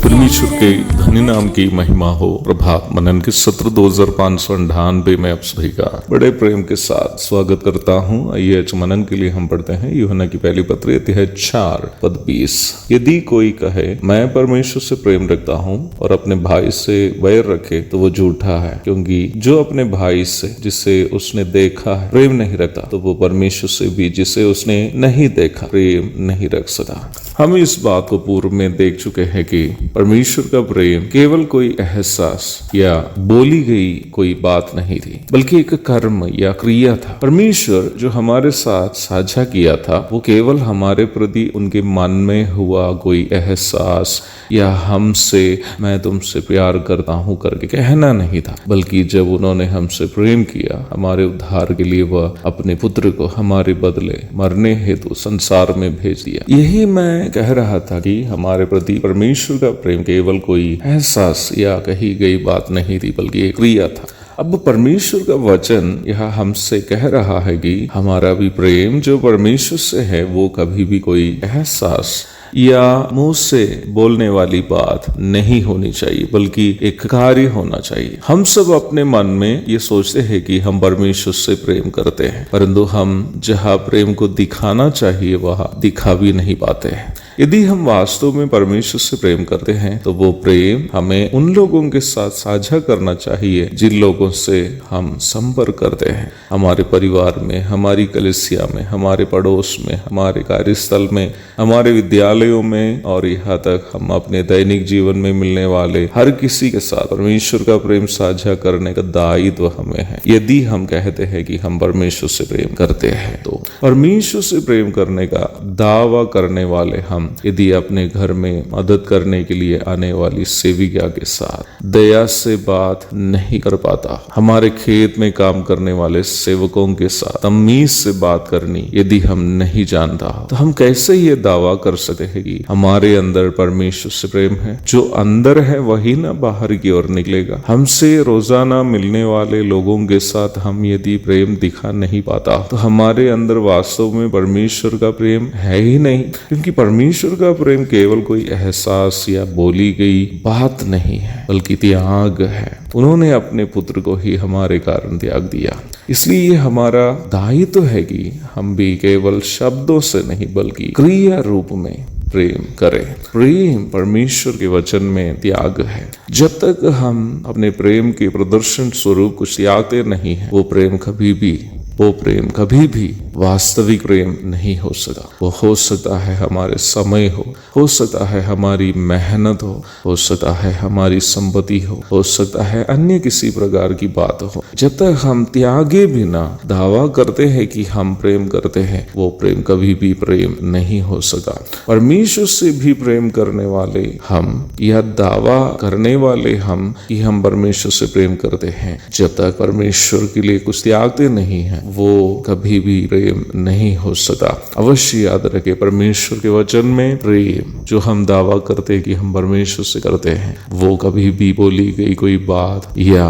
परमेश्वर के धन्य नाम की महिमा हो। प्रभात मनन के सत्र 2598 में आप सभी का बड़े प्रेम के साथ स्वागत करता हूँ। आइए आज मनन के लिए हम पढ़ते हैं यूहन्ना की पहली पत्री अध्याय 4 पद 20। यदि कोई कहे मैं परमेश्वर से प्रेम रखता हूँ और अपने भाई से वैर रखे तो वो झूठा है, क्योंकि जो अपने भाई से जिसे उसने देखा है प्रेम नहीं रखता तो वो परमेश्वर से भी जिसे उसने नहीं देखा प्रेम नहीं रख सकता। हम इस बात को पूर्व में देख चुके हैं कि परमेश्वर का प्रेम केवल कोई एहसास या बोली गई कोई बात नहीं थी, बल्कि एक कर्म या क्रिया था। परमेश्वर जो हमारे साथ साझा किया था वो केवल हमारे प्रति उनके मन में हुआ कोई एहसास या हमसे मैं तुमसे प्यार करता हूँ करके कहना नहीं था, बल्कि जब उन्होंने हमसे प्रेम किया हमारे उद्धार के लिए वह अपने पुत्र को हमारे बदले मरने हेतु संसार में भेज दिया। यही मैं कह रहा था कि हमारे प्रति परमेश्वर का प्रेम केवल कोई एहसास या कही गई बात नहीं थी, बल्कि एक क्रिया था। अब परमेश्वर का वचन यह हमसे कह रहा है कि हमारा भी प्रेम जो परमेश्वर से है वो कभी भी कोई एहसास या मुंह से बोलने वाली बात नहीं होनी चाहिए, बल्कि एक कार्य होना चाहिए। हम सब अपने मन में ये सोचते हैं कि हम परमेश्वर से प्रेम करते हैं, परंतु हम जहाँ प्रेम को दिखाना चाहिए वहाँ दिखा भी नहीं पाते हैं। यदि हम वास्तव में परमेश्वर से प्रेम करते हैं तो वो प्रेम हमें उन लोगों के साथ साझा करना चाहिए जिन लोगों से हम संपर्क करते हैं, हमारे परिवार में, हमारी कलीसिया में, हमारे पड़ोस में, हमारे कार्यस्थल में, हमारे विद्यालयों में और यहाँ तक हम अपने दैनिक जीवन में मिलने वाले हर किसी के साथ परमेश्वर का प्रेम साझा करने का दायित्व हमें है। यदि हम कहते हैं कि हम परमेश्वर से प्रेम करते हैं तो परमेश्वर से प्रेम करने का दावा करने वाले हम यदि अपने घर में मदद करने के लिए आने वाली सेविका के साथ दया से बात नहीं कर पाता, हमारे खेत में काम करने वाले सेवकों के साथ तमीज से बात करनी यदि हम नहीं जानता तो हम कैसे ये दावा कर सकते हैं कि हमारे अंदर परमेश्वर से प्रेम है। जो अंदर है वही ना बाहर की ओर निकलेगा। हमसे रोजाना मिलने वाले लोगों के साथ हम यदि प्रेम दिखा नहीं पाता तो हमारे अंदर वास्तव में परमेश्वर का प्रेम है ही नहीं, क्योंकि परमेश्वर का प्रेम केवल कोई एहसास या बोली गई बात नहीं है, बल्कि त्याग है। उन्होंने अपने पुत्र को ही हमारे कारण त्याग दिया। इसलिए ये हमारा दायित्व है कि हम भी केवल शब्दों से नहीं बल्कि क्रिया रूप में प्रेम करें। प्रेम परमेश्वर के वचन में त्याग है। जब तक हम अपने प्रेम के प्रदर्शन स्वरूप कुछ त्यागते नहीं है वो प्रेम कभी भी वास्तविक प्रेम नहीं हो सकता। वो हो सकता है हमारे समय हो सकता है हमारी मेहनत हो सकता है हमारी संपत्ति हो सकता है अन्य किसी प्रकार की बात हो। जब तक हम त्यागे बिना दावा करते हैं कि हम प्रेम करते हैं वो प्रेम कभी भी प्रेम नहीं हो सकता। परमेश्वर से भी प्रेम करने वाले हम यह दावा करने वाले हम कि हम परमेश्वर से प्रेम करते हैं, जब तक परमेश्वर के लिए कुछ त्यागते नहीं है वो कभी भी प्रेम नहीं हो सकता। अवश्य याद रखे परमेश्वर के वचन में प्रेम जो हम दावा करते कि हम परमेश्वर से करते हैं वो कभी भी बोली गई कोई बात या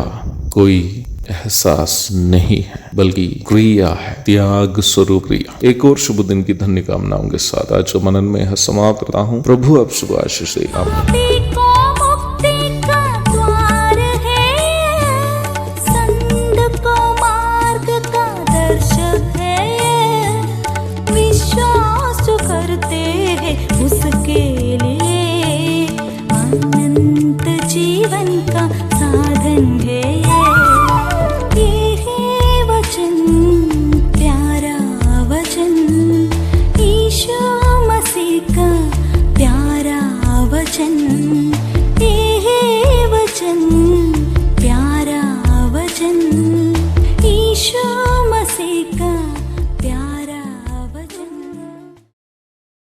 कोई एहसास नहीं है, बल्कि क्रिया है, त्याग स्वरूप क्रिया। एक और शुभ दिन की धन्य कामनाओं के साथ आज जो मनन में समाप्त करता हूँ। प्रभु आप शुभ आशीष दे। आमीन। उसके लिए अनंत जीवन का साधन है ये है वचन, प्यारा वचन, यीशु मसीह का प्यारा वचन। ये ईशा